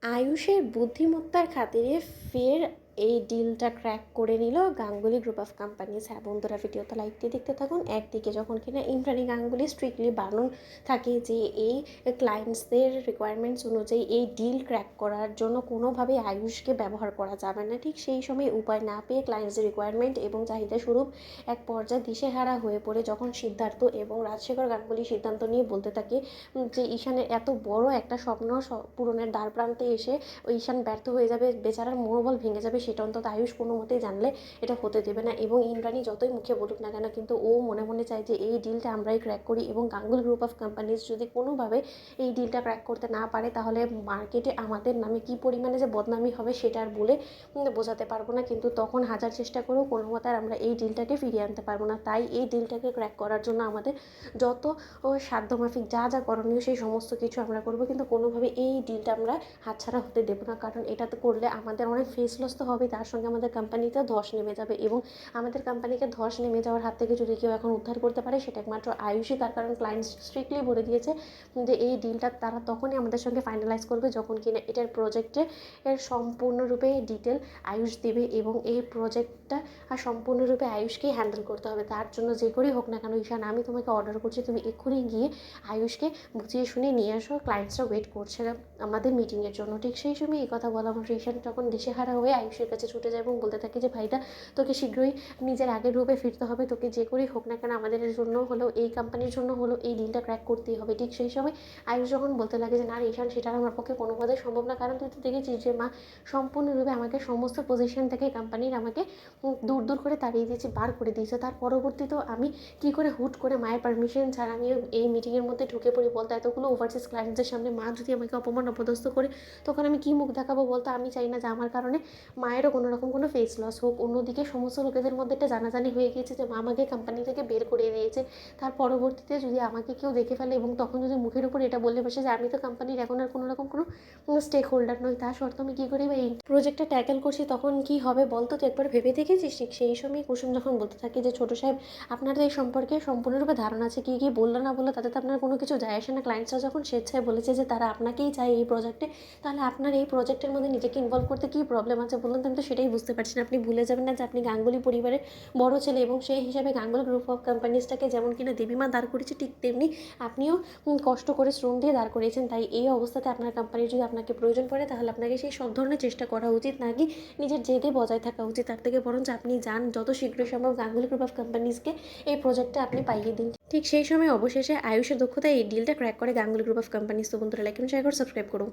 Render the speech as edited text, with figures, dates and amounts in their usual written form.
আয়ুষের বুদ্ধিমত্তার খাতিরে ফের এই ডিলটা ক্র্যাক করে নিল গাঙ্গুলি গ্রুপ অফ কোম্পানিজ। হ্যাঁ বন্ধুরা, ভিডিওতে লাইক দিয়ে দেখতে থাকুন। একদিকে যখন কিনা ইন্দ্রাণী গাঙ্গুলি স্ট্রিক্টলি বারণ থাকে যে এই ক্লায়েন্টসদের রিকোয়ারমেন্টস অনুযায়ী এই ডিল ক্র্যাক করার জন্য কোনোভাবেই আয়ুষকে ব্যবহার করা যাবে না, ঠিক সেই সময় উপায় না পেয়ে ক্লায়েন্টসদের রিকোয়ারমেন্ট এবং চাহিদা স্বরূপ এক পর্যায়ে দিশেহারা হয়ে পড়ে যখন সিদ্ধার্থ এবং রাজশেখর গাঙ্গুলি সিদ্ধান্ত নিয়ে বলতে থাকে যে ঈশানের এত বড় একটা স্বপ্ন পূরণের দ্বার প্রান্তে এসে ওই ঈশান ব্যর্থ হয়ে যাবে, বেচারার মনোবল ভেঙে যাবে, সেটা অন্তত আয়ুষ কোনো মতেই জানলে এটা হতে দেবে না। এবং ইন্দ্রাণী যতই মুখে বলুক না কেন, কিন্তু ও মনে মনে চায় যে এই ডিলটা আমরাই ক্র্যাক করি এবং গাঙ্গুলি গ্রুপ অফ কোম্পানিজ যদি কোনোভাবে এই ডিলটা ক্র্যাক করতে না পারে তাহলে মার্কেটে আমাদের নামে কী পরিমাণে যে বদনামি হবে সেটা আর বলে বোঝাতে পারবো না। কিন্তু তখন হাজার চেষ্টা করেও কোনো মতে আর আমরা এই ডিলটাকে ফিরিয়ে আনতে পারবো না। তাই এই ডিলটাকে ক্র্যাক করার জন্য আমাদের যত সাধ্যমাফিক যা যা করণীয় সেই সমস্ত কিছু আমরা করবো, কিন্তু কোনোভাবে এই ডিলটা আমরা হাতছাড়া হতে দেবো না। কারণ এটাতে করলে আমাদের অনেক ফেস লস তো হবে, তার সঙ্গে আমাদের কোম্পানিতে ধস নেমে যাবে এবং আমাদের কোম্পানিকে ধস নেমে যাওয়ার হাত থেকে যদি কেউ এখন উদ্ধার করতে পারে সেটা একমাত্র আয়ুষই। তার কারণ ক্লায়েন্ট স্ট্রিক্টলি বলে দিয়েছে যে এই ডিলটা তারা তখনই আমাদের সঙ্গে ফাইনালাইজ করবে যখন কিনা এটার প্রজেক্টে এর সম্পূর্ণরূপে ডিটেল আয়ুষ দেবে এবং এই প্রজেক্টটা সম্পূর্ণরূপে আয়ুষকেই হ্যান্ডেল করতে হবে। তার জন্য যে করেই হোক না কেন ঈশান, আমি তোমাকে অর্ডার করছি, তুমি এক্ষুনি গিয়ে আয়ুষকে বুঝিয়ে শুনে নিয়ে আসো, ক্লায়েন্টসরা ওয়েট করছে আমাদের মিটিংয়ের জন্য। ঠিক সেই সময় এই কথা বলা আমার ঈশান তখন দিশেহারা হয়ে আয়ুষের কাছে ছুটে যায় এবং বলতে থাকে যে ভাইটা, তোকে শীঘ্রই নিজের আগের রূপে ফিরতে হবে, তোকে যে করেই হোক না কেন আমাদের জন্য হলেও এই কোম্পানির জন্য হলেও এই ডিলটা ক্র্যাক করতেই হবে। ঠিক সেই সময় আয়ুষ যখন বলতে লাগে যে না ঈশান, সেটা আমার পক্ষে কোনোভাবেই সম্ভব না, কারণ তুই তো দেখেছিস যে মা সম্পূর্ণরূপে আমাকে সমস্ত পজিশন থেকে কোম্পানির আমাকে দূর দূর করে তাড়িয়ে দিয়েছে, বার করে দিয়েছে। তার পরবর্তীতেও আমি কী করে হুট করে মায়ের পারমিশন ছাড়া আমি এই মিটিংয়ের মধ্যে ঢুকে পড়ি বলতে, এতগুলো ওভারসিজ ক্লায়েন্টদের সামনে মা যদি আমাকে অপমান অপদস্থ করে তখন আমি কী মুখ দেখাবো বলতে। আমি চাই না যে আমার কারণে মায়েরও কোনো রকম কোনো ফেস লস হোক। অন্যদিকে সমস্ত লোকেদের মধ্যে একটা জানাজানি হয়ে গিয়েছে যে মা আমাকে কোম্পানি থেকে বের করে দিয়েছে। তার পরবর্তীতে যদি আমাকে কেউ দেখে ফেলে এবং তখন যদি মুখের উপর এটা বলে বসে যে আমি তো কোম্পানির এখন আর কোনো রকম কোনো স্টেক হোল্ডার নই, তা সত্ত্বেও আমি কী করি বা এই প্রজেক্টটা ট্যাকেল করছি, তখন কী হবে বলতো, তো একবার ভেবে দেখেছিস? ঠিক সেই সময় কুসুম যখন বলতে থাকে যে ছোটো সাহেব, আপনার তো এই সম্পর্কে সম্পূর্ণরূপে ধারণা আছে, কী কী বললো না বললো তাতে তো আপনার কোনো কিছু যায় আসে না। ক্লায়েন্টসরা যখন স্বেচ্ছায় বলেছে যে তারা আপনাকেই চায় এই প্রজেক্টে, তাহলে আপনার এই প্রজেক্টের মধ্যে নিজেকে ইনভলভ করতে কী প্রবলেম আছে বলুন তো? আমি তো সেটাই বুঝতে পারছি না। আপনি ভুলে যাবেন না যে আপনি গাঙ্গুলি পরিবারের বড় ছেলে এবং সেই হিসাবে গাঙ্গুলি গ্রুপ অফ কোম্পানিজটাকে যেমন কিনা দেবীমা দাঁড় করেছে, ঠিক তেমনি আপনিও কষ্ট করে শ্রম দিয়ে দাঁড় করিয়েছেন। তাই এই অবস্থাতে আপনার কোম্পানির যদি আপনাকে প্রয়োজন পড়ে তাহলে আপনাকে সেই সব ধরনের চেষ্টা করা উচিত, নাকি নিজের জেদে বজায় থাকা উচিত। তার থেকে বরঞ্চ আপনি যান যত শীঘ্রই সম্ভব গাঙ্গুলি গ্রুপ অফ কোম্পানিজকে এই প্রজেক্টটা আপনি পাইয়ে দিন। ঠিক সেই সময় অবশেষে আয়ুষের দক্ষতায় এই ডিলটা ক্র্যাক করে গাঙ্গুলি গ্রুপ অফ কোম্পানিজ। তো বন্ধুরা, লাইক এবং শেয়ার করে সাবস্ক্রাইব করুন।